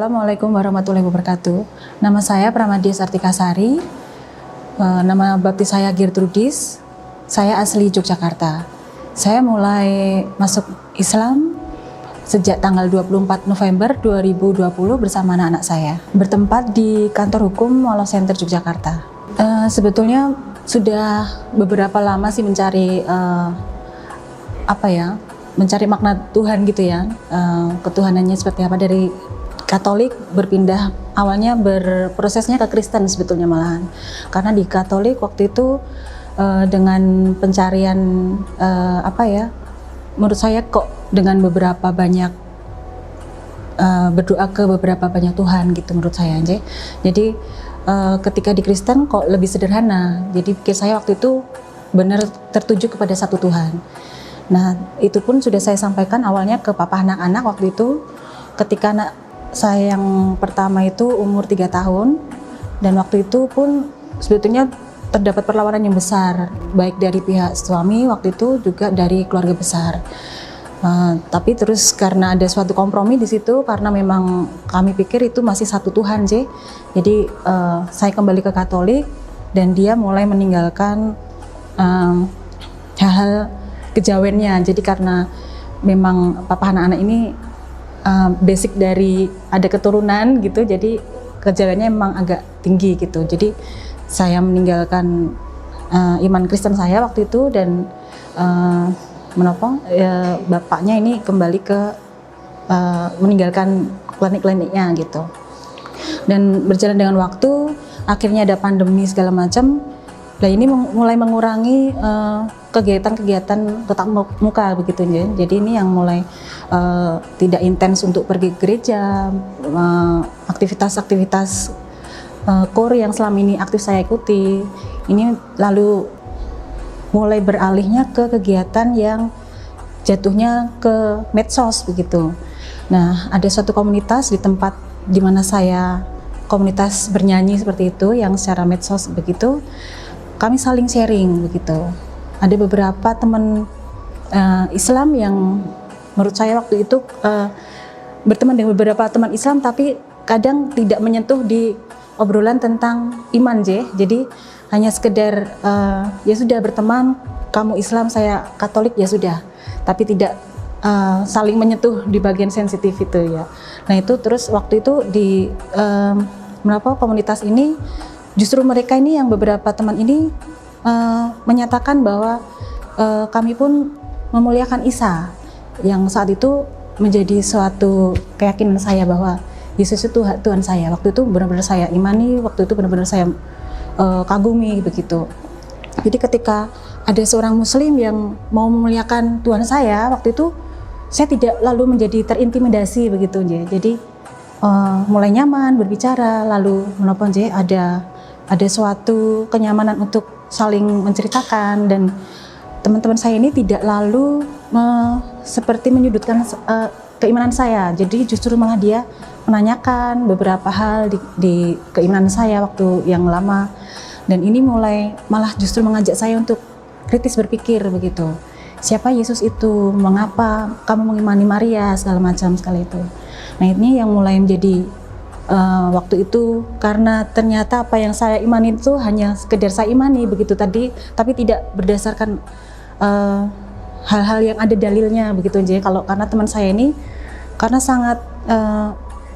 Assalamualaikum warahmatullahi wabarakatuh. Nama saya Pramadya Sartikasari. Nama baptis saya Gertrudis. Saya asli Yogyakarta. Saya mulai masuk Islam sejak tanggal 24 November 2020 bersama anak-anak saya. Bertempat di kantor hukum Molo Center Yogyakarta. Sebetulnya sudah beberapa lama sih mencari mencari makna Tuhan gitu ya. Ketuhanannya seperti apa. Dari Katolik berpindah, awalnya berprosesnya ke Kristen sebetulnya malahan. Karena di Katolik waktu itu dengan pencarian menurut saya kok dengan beberapa banyak berdoa ke beberapa banyak Tuhan gitu menurut saya aja. Jadi ketika di Kristen kok lebih sederhana. Jadi pikir saya waktu itu benar tertuju kepada satu Tuhan. Nah itu pun sudah saya sampaikan awalnya ke papa anak-anak waktu itu ketika anak saya yang pertama itu umur 3 tahun, dan waktu itu pun sebetulnya terdapat perlawanan yang besar, baik dari pihak suami waktu itu juga dari keluarga besar. Tapi terus karena ada suatu kompromi di situ, karena memang kami pikir itu masih satu Tuhan sih. Jadi saya kembali ke Katolik dan dia mulai meninggalkan hal-hal kejawennya. Jadi karena memang papa anak-anak ini basic dari ada keturunan gitu, jadi kejawennya memang agak tinggi gitu. Jadi saya meninggalkan iman Kristen saya waktu itu dan bapaknya ini kembali ke meninggalkan klinik-kliniknya gitu. Dan berjalan dengan waktu, akhirnya ada pandemi segala macam. Nah ini mulai mengurangi kegiatan-kegiatan tatap muka begitu ya. Jadi ini yang mulai tidak intens untuk pergi ke gereja, aktivitas-aktivitas core yang selama ini aktif saya ikuti. Ini lalu mulai beralihnya ke kegiatan yang jatuhnya ke medsos begitu. Nah ada suatu komunitas di tempat di mana saya komunitas bernyanyi seperti itu yang secara medsos begitu. Kami saling sharing begitu. Ada beberapa teman Islam yang menurut saya waktu itu berteman dengan beberapa teman Islam, tapi kadang tidak menyentuh di obrolan tentang iman Jadi hanya sekedar ya sudah berteman, kamu Islam saya Katolik ya sudah, tapi tidak saling menyentuh di bagian sensitif itu ya. Nah itu terus waktu itu di komunitas ini justru mereka ini yang beberapa teman ini menyatakan bahwa kami pun memuliakan Isa, yang saat itu menjadi suatu keyakinan saya bahwa Yesus itu Tuhan saya. Waktu itu benar-benar saya imani, waktu itu benar-benar saya kagumi begitu. Jadi ketika ada seorang Muslim yang mau memuliakan Tuhan saya, waktu itu saya tidak lalu menjadi terintimidasi begitu Jadi mulai nyaman berbicara, lalu ada suatu kenyamanan untuk saling menceritakan, dan teman-teman saya ini tidak lalu seperti menyudutkan keimanan saya. Jadi justru malah dia menanyakan beberapa hal di keimanan saya waktu yang lama, dan ini malah justru mengajak saya untuk kritis berpikir begitu. Siapa Yesus itu? Mengapa kamu mengimani Maria? Segala macam sekali itu. Nah ini yang mulai menjadi waktu itu, karena ternyata apa yang saya imani itu hanya sekedar saya imani begitu tadi, tapi tidak berdasarkan hal-hal yang ada dalilnya begitu karena teman saya ini karena sangat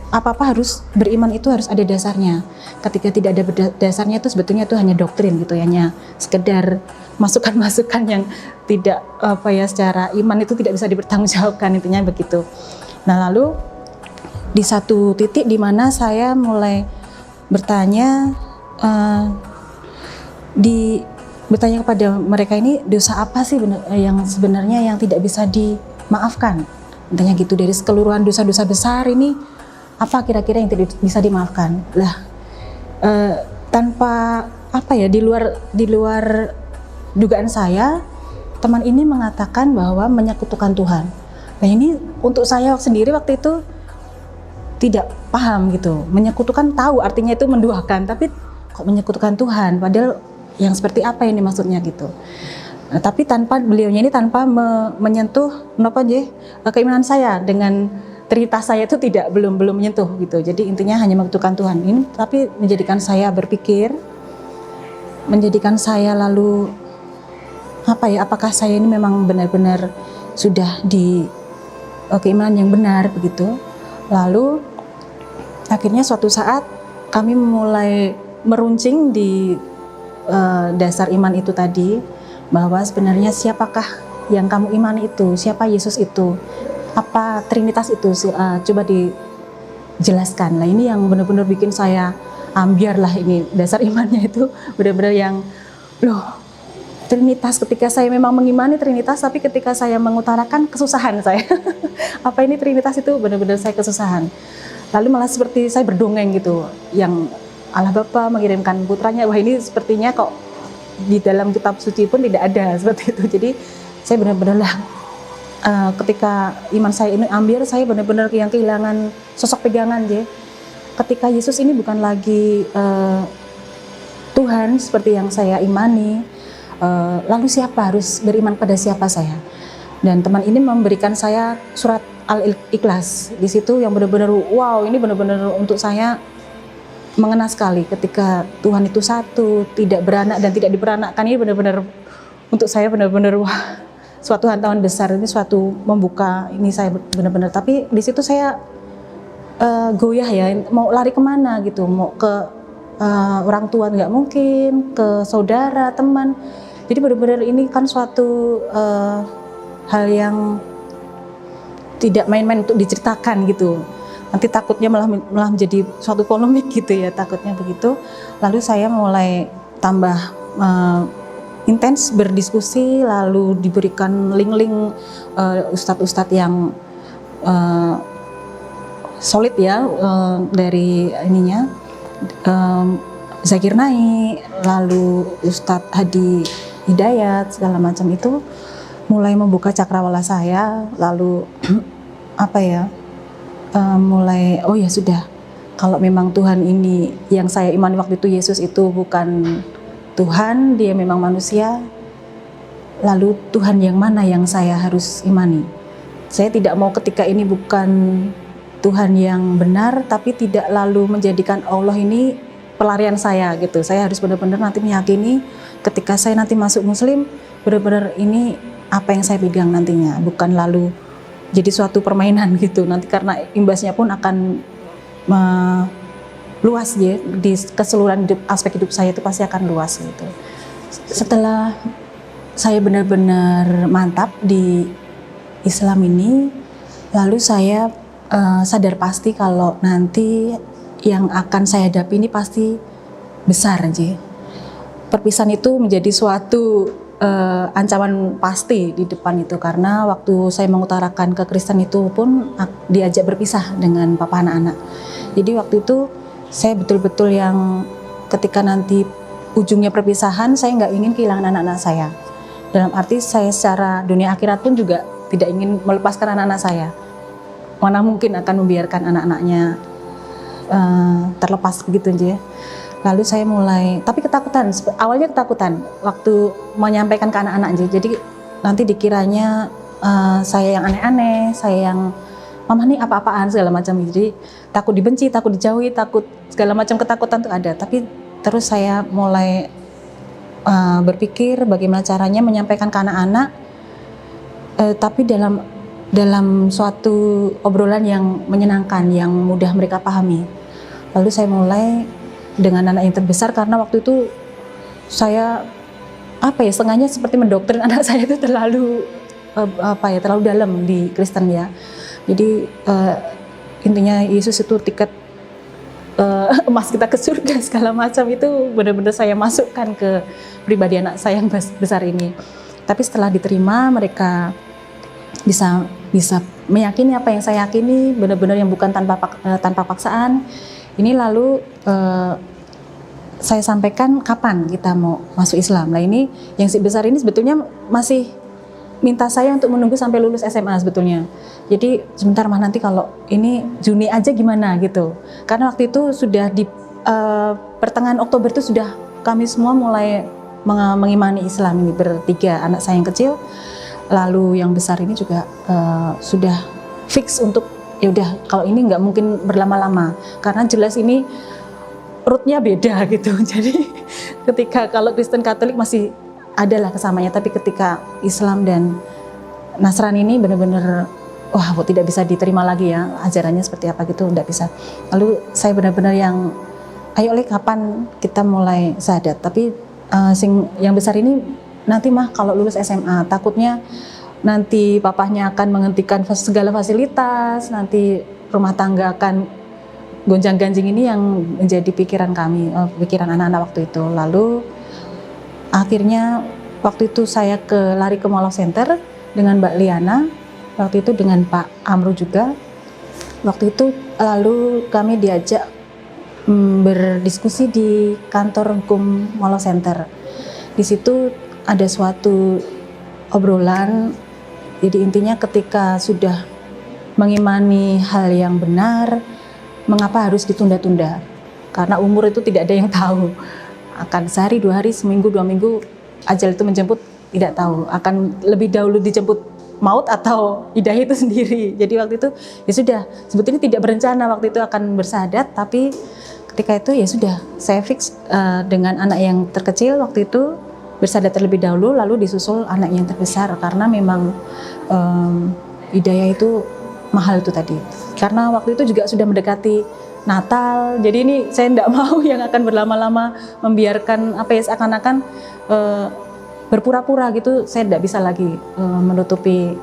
apa-apa harus beriman itu harus ada dasarnya. Ketika tidak ada dasarnya itu sebetulnya itu hanya doktrin gitu, hanya sekedar masukan-masukan yang tidak secara iman itu tidak bisa dipertanggungjawabkan, intinya begitu. Nah lalu di satu titik di mana saya mulai bertanya kepada mereka ini, dosa apa sih yang sebenarnya yang tidak bisa dimaafkan, intinya gitu. Dari keseluruhan dosa-dosa besar ini apa kira-kira yang tidak bisa dimaafkan lah, tanpa di luar dugaan saya, teman ini mengatakan bahwa menyekutukan Tuhan. Nah ini untuk saya sendiri waktu itu tidak paham gitu. Menyekutukan tahu artinya itu menduakan, tapi kok menyekutukan Tuhan, padahal yang seperti apa ini maksudnya gitu. Nah, tapi beliaunya ini tanpa menyentuh keimanan saya dengan Trinitas saya itu belum menyentuh gitu. Jadi intinya hanya membutuhkan Tuhan ini, tapi menjadikan saya berpikir, menjadikan saya lalu apakah saya ini memang benar-benar sudah di keimanan yang benar begitu. Lalu akhirnya suatu saat kami mulai meruncing di dasar iman itu tadi, bahwa sebenarnya siapakah yang kamu imani itu, siapa Yesus itu, apa Trinitas itu, coba dijelaskan. Nah ini yang benar-benar bikin saya ambiar lah, ini dasar imannya itu benar-benar yang Trinitas, ketika saya memang mengimani Trinitas, tapi ketika saya mengutarakan kesusahan saya. Apa ini Trinitas itu benar-benar saya kesusahan. Lalu malah seperti saya berdongeng gitu, yang Allah Bapa mengirimkan putranya, wah ini sepertinya kok di dalam kitab suci pun tidak ada seperti itu. Jadi saya benar-benar ketika iman saya ini ambil, saya benar-benar yang kehilangan sosok pegangan je. Ketika Yesus ini bukan lagi Tuhan seperti yang saya imani, lalu siapa, harus beriman pada siapa saya? Dan teman ini memberikan saya surat Al-Ikhlas. Di situ yang benar-benar wow, ini benar-benar untuk saya mengena sekali, ketika Tuhan itu satu, tidak beranak dan tidak diperanakkan. Ini benar-benar untuk saya benar-benar wah, suatu hantaman besar, ini suatu membuka ini saya benar-benar. Tapi di situ saya goyah ya, mau lari kemana gitu, mau ke orang tua nggak mungkin, ke saudara, teman. Jadi benar-benar ini kan suatu hal yang tidak main-main untuk diceritakan gitu. Nanti takutnya malah menjadi suatu polemik gitu ya, takutnya begitu. Lalu saya mulai tambah intens berdiskusi, lalu diberikan link-link ustadz-ustadz yang solid ya, dari ininya Zakir Naik, lalu Ustadz Hadi Hidayat, segala macam itu mulai membuka cakrawala saya. Lalu mulai oh ya sudah, kalau memang Tuhan ini yang saya imani waktu itu, Yesus itu bukan Tuhan, dia memang manusia, lalu Tuhan yang mana yang saya harus imani? Saya tidak mau ketika ini bukan Tuhan yang benar, tapi tidak lalu menjadikan Allah ini pelarian saya gitu. Saya harus benar-benar nanti meyakini ketika saya nanti masuk Muslim, benar-benar ini apa yang saya pegang nantinya, bukan lalu jadi suatu permainan gitu. Nanti karena imbasnya pun akan luas ya, di keseluruhan aspek hidup saya itu pasti akan luas gitu. Setelah saya benar-benar mantap di Islam ini, lalu saya sadar pasti kalau nanti yang akan saya hadapi ini pasti besar aja. Perpisahan itu menjadi suatu ancaman pasti di depan itu, karena waktu saya mengutarakan kekristen itu pun diajak berpisah dengan papa anak-anak. Jadi waktu itu saya betul-betul yang ketika nanti ujungnya perpisahan, saya nggak ingin kehilangan anak-anak saya. Dalam arti saya secara dunia akhirat pun juga tidak ingin melepaskan anak-anak saya. Mana mungkin akan membiarkan anak-anaknya terlepas begitu aja. Lalu saya mulai, tapi ketakutan, awalnya ketakutan waktu menyampaikan ke anak-anak aja. Jadi nanti dikiranya saya yang aneh-aneh, saya yang mama nih apa-apaan segala macam. Jadi takut dibenci, takut dijauhi, takut segala macam ketakutan tuh ada. Tapi terus saya mulai berpikir bagaimana caranya menyampaikan ke anak-anak, tapi dalam suatu obrolan yang menyenangkan, yang mudah mereka pahami. Lalu saya mulai dengan anak yang terbesar, karena waktu itu saya setengahnya seperti mendoktrin anak saya itu terlalu terlalu dalam di Kristen ya. Jadi intinya Yesus itu tiket emas kita ke surga segala macam, itu benar-benar saya masukkan ke pribadi anak saya yang besar ini. Tapi setelah diterima, mereka bisa meyakini apa yang saya yakini, benar-benar yang bukan tanpa paksaan. Ini lalu saya sampaikan kapan kita mau masuk Islam. Nah ini yang si besar ini sebetulnya masih minta saya untuk menunggu sampai lulus SMA sebetulnya. Jadi sebentar mah, nanti kalau ini Juni aja gimana gitu. Karena waktu itu sudah di pertengahan Oktober itu sudah kami semua mulai mengimani Islam ini bertiga, anak saya yang kecil. Lalu yang besar ini juga sudah fix untuk ya udah kalau ini nggak mungkin berlama-lama karena jelas ini rootnya beda gitu. Jadi ketika kalau Kristen Katolik masih adalah kesamanya, tapi ketika Islam dan Nasrani ini benar-benar wah tidak bisa diterima lagi ya ajarannya seperti apa gitu, nggak bisa. Lalu saya benar-benar yang ayo kapan kita mulai syahadat, tapi yang besar ini nanti mah kalau lulus SMA takutnya nanti papahnya akan menghentikan segala fasilitas, nanti rumah tangga akan gonjang-ganjing. Ini yang menjadi pikiran kami, pikiran anak-anak waktu itu. Lalu akhirnya waktu itu saya lari ke Mall of Center dengan Mbak Liana, waktu itu dengan Pak Amru juga. Waktu itu lalu kami diajak berdiskusi di kantor hukum Mall of Center. Di situ ada suatu obrolan. Jadi intinya ketika sudah mengimani hal yang benar, mengapa harus ditunda-tunda? Karena umur itu tidak ada yang tahu. Akan sehari, 2 hari, seminggu, 2 minggu, ajal itu menjemput, tidak tahu. Akan lebih dahulu dijemput maut atau hidayah itu sendiri. Jadi waktu itu ya sudah, sebetulnya tidak berencana waktu itu akan bersyahadat, tapi ketika itu ya sudah, saya fix dengan anak yang terkecil waktu itu bersyahadat terlebih dahulu, lalu disusul anak yang terbesar karena memang hidayah itu mahal itu tadi. Karena waktu itu juga sudah mendekati Natal, jadi ini saya tidak mau yang akan berlama-lama membiarkan apa ya seakan-akan berpura-pura gitu. Saya tidak bisa lagi menutupi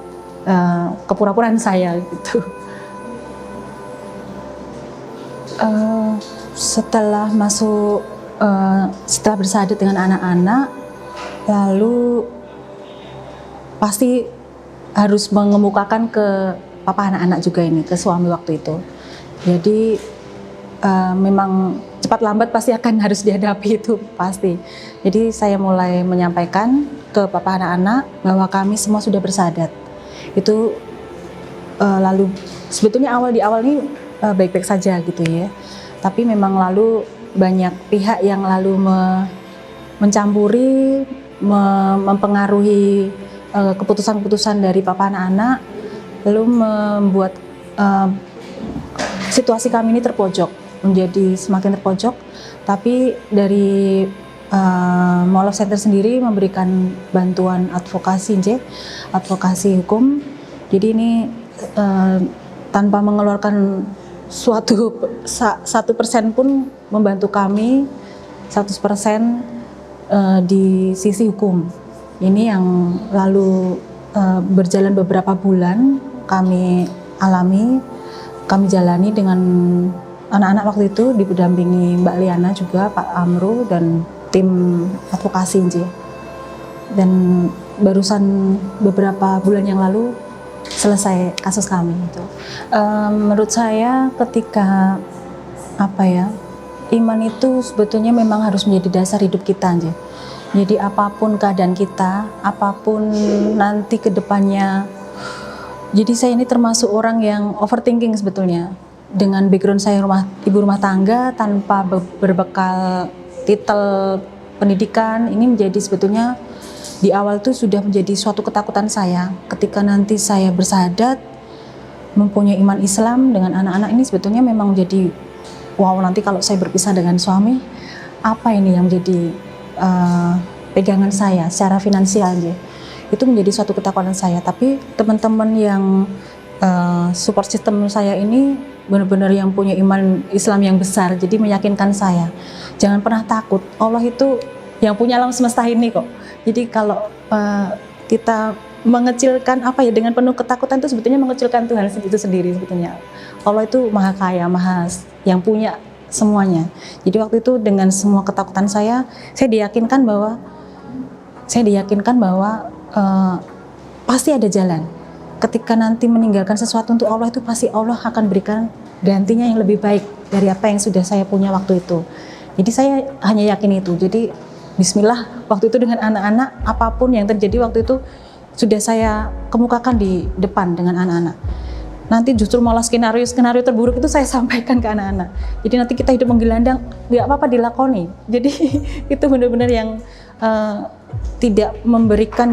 kepura-puraan saya gitu. Setelah setelah bersyahadat dengan anak-anak, lalu pasti harus mengemukakan ke papa anak-anak juga ini, ke suami waktu itu. Jadi memang cepat lambat pasti akan harus dihadapi itu pasti. Jadi saya mulai menyampaikan ke papa anak-anak bahwa kami semua sudah bersyahadat. Itu lalu sebetulnya di awal ini baik-baik saja gitu ya. Tapi memang lalu banyak pihak yang lalu mencampuri, mempengaruhi keputusan-keputusan dari papa anak-anak, lalu membuat situasi kami ini terpojok, menjadi semakin terpojok. Tapi dari Mall of Center sendiri memberikan bantuan advokasi hukum. Jadi ini tanpa mengeluarkan 1% pun membantu kami 100% di sisi hukum. Ini yang lalu berjalan beberapa bulan kami jalani dengan anak-anak waktu itu didampingi Mbak Liana juga, Pak Amru dan tim advokasi dan barusan beberapa bulan yang lalu selesai kasus kami itu. Menurut saya ketika iman itu sebetulnya memang harus menjadi dasar hidup kita aja. Jadi apapun keadaan kita, apapun nanti ke depannya. Jadi saya ini termasuk orang yang overthinking sebetulnya. Dengan background saya ibu rumah tangga tanpa berbekal titel pendidikan, ini menjadi sebetulnya di awal tuh sudah menjadi suatu ketakutan saya. Ketika nanti saya bersyahadat, mempunyai iman Islam dengan anak-anak ini sebetulnya memang menjadi wow, nanti kalau saya berpisah dengan suami, apa ini yang menjadi pegangan saya secara finansial aja. Itu menjadi suatu ketakutan saya. Tapi teman-teman yang support system saya ini benar-benar yang punya iman Islam yang besar, jadi meyakinkan saya jangan pernah takut, Allah itu yang punya alam semesta ini kok. Jadi kalau kita mengecilkan dengan penuh ketakutan itu sebetulnya mengecilkan Tuhan itu sendiri sebetulnya. Allah itu maha kaya, maha yang punya semuanya. Jadi waktu itu dengan semua ketakutan saya diyakinkan bahwa pasti ada jalan. Ketika nanti meninggalkan sesuatu untuk Allah itu pasti Allah akan berikan gantinya yang lebih baik dari apa yang sudah saya punya waktu itu. Jadi saya hanya yakin itu. Jadi bismillah waktu itu dengan anak-anak, apapun yang terjadi waktu itu sudah saya kemukakan di depan dengan anak-anak. Nanti justru malah skenario terburuk itu saya sampaikan ke anak-anak. Jadi nanti kita hidup menggelandang, nggak apa-apa dilakoni. Jadi itu benar-benar yang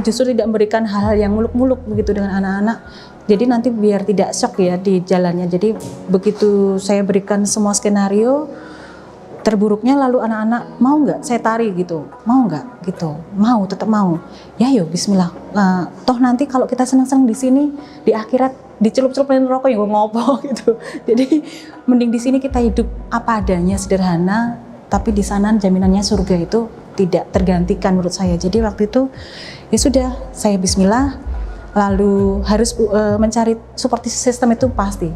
justru tidak memberikan hal-hal yang muluk-muluk begitu dengan anak-anak. Jadi nanti biar tidak shock ya di jalannya. Jadi begitu saya berikan semua skenario terburuknya, lalu anak-anak mau nggak saya tarik gitu, mau nggak gitu, mau, tetap mau. Ya yuk Bismillah. Toh nanti kalau kita senang-senang di sini, di akhirat dicelup-celupin rokok yang ngopo gitu. Jadi mending di sini kita hidup apa adanya, sederhana, tapi di sana jaminannya surga itu tidak tergantikan menurut saya. Jadi waktu itu ya sudah, saya Bismillah. Lalu harus mencari support system itu pasti,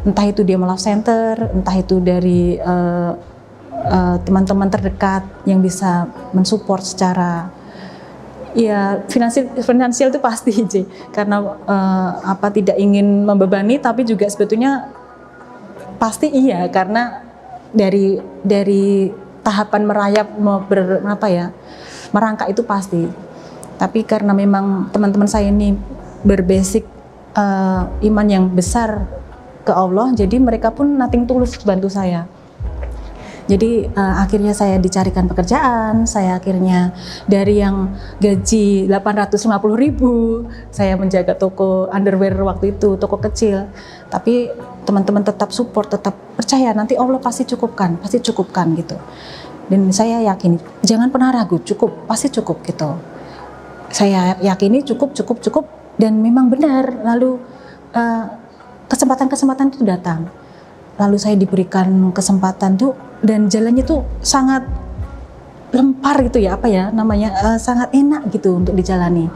entah itu dia love center, entah itu dari teman-teman terdekat yang bisa mensupport secara ya finansial itu pasti J. Karena tidak ingin membebani, tapi juga sebetulnya pasti iya, karena dari tahapan merayap merangkak itu pasti. Tapi karena memang teman-teman saya ini berbasic iman yang besar ke Allah, jadi mereka pun nothing tulus bantu saya. Jadi akhirnya saya dicarikan pekerjaan, saya akhirnya dari yang gaji 850.000, saya menjaga toko underwear waktu itu, toko kecil. Tapi teman-teman tetap support, tetap percaya nanti Allah pasti cukupkan gitu. Dan saya yakin, jangan pernah ragu, pasti cukup gitu. Saya yakini cukup, dan memang benar. Lalu kesempatan itu datang. Lalu saya diberikan kesempatan tuh, dan jalannya tuh sangat lempar gitu ya, sangat enak gitu untuk dijalani.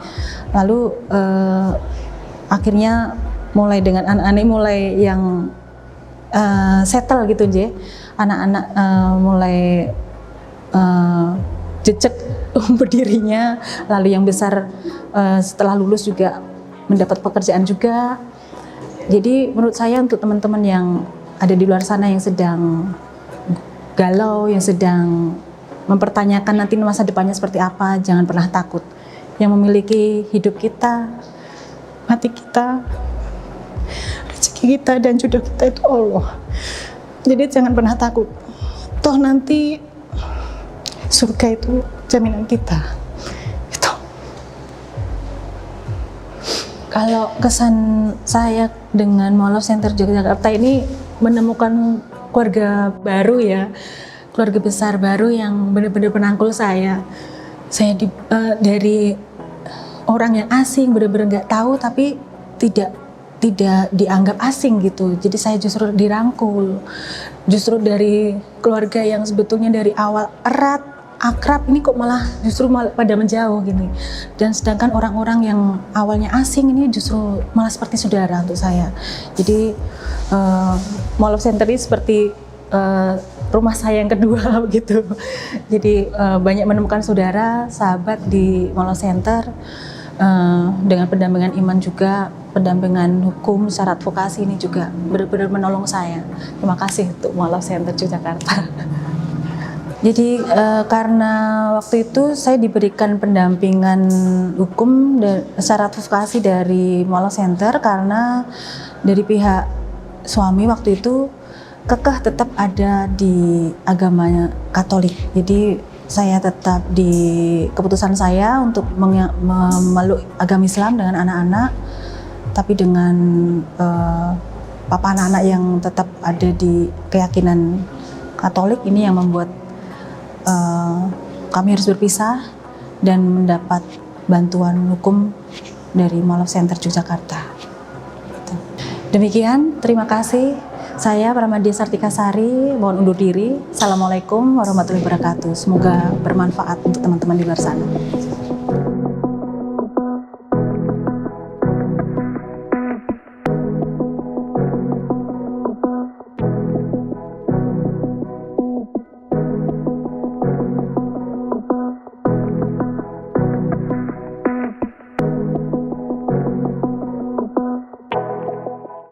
Lalu akhirnya mulai dengan anak-anak mulai yang settle gitu J. Anak-anak mulai jejak berdirinya, lalu yang besar setelah lulus juga mendapat pekerjaan juga. Jadi menurut saya untuk teman-teman yang ada di luar sana yang sedang galau, yang sedang mempertanyakan nanti masa depannya seperti apa, jangan pernah takut. Yang memiliki hidup kita, mati kita, rezeki kita dan jodoh kita itu Allah. Jadi jangan pernah takut. Toh nanti surga itu jaminan kita. Kalau kesan saya dengan Mall of Center Yogyakarta ini menemukan keluarga baru ya, keluarga besar baru yang benar-benar penangkul saya. Saya dari orang yang asing, benar-benar nggak tahu, tapi tidak dianggap asing gitu. Jadi saya justru dirangkul, justru dari keluarga yang sebetulnya dari awal erat, akrab, ini kok malah pada menjauh gini. Dan sedangkan orang-orang yang awalnya asing ini justru malah seperti saudara untuk saya. Jadi Mall of Center ini seperti rumah saya yang kedua gitu. Jadi banyak menemukan saudara, sahabat di Mall of Center, dengan pendampingan iman juga, pendampingan hukum secara advokasi ini juga benar-benar menolong saya. Terima kasih untuk Mall of Center Yogyakarta. Jadi karena waktu itu saya diberikan pendampingan hukum secara advokasi dari Mall of Center, karena dari pihak suami waktu itu kekeh tetap ada di agama Katolik. Jadi saya tetap di keputusan saya untuk memeluk agama Islam dengan anak-anak, tapi dengan papa anak-anak yang tetap ada di keyakinan Katolik. Ini yang membuat kami harus berpisah dan mendapat bantuan hukum dari Mall of Center Yogyakarta. Demikian, terima kasih. Saya Pramadya Sartika Sari, mohon undur diri. Assalamualaikum warahmatullahi wabarakatuh. Semoga bermanfaat untuk teman-teman di luar sana.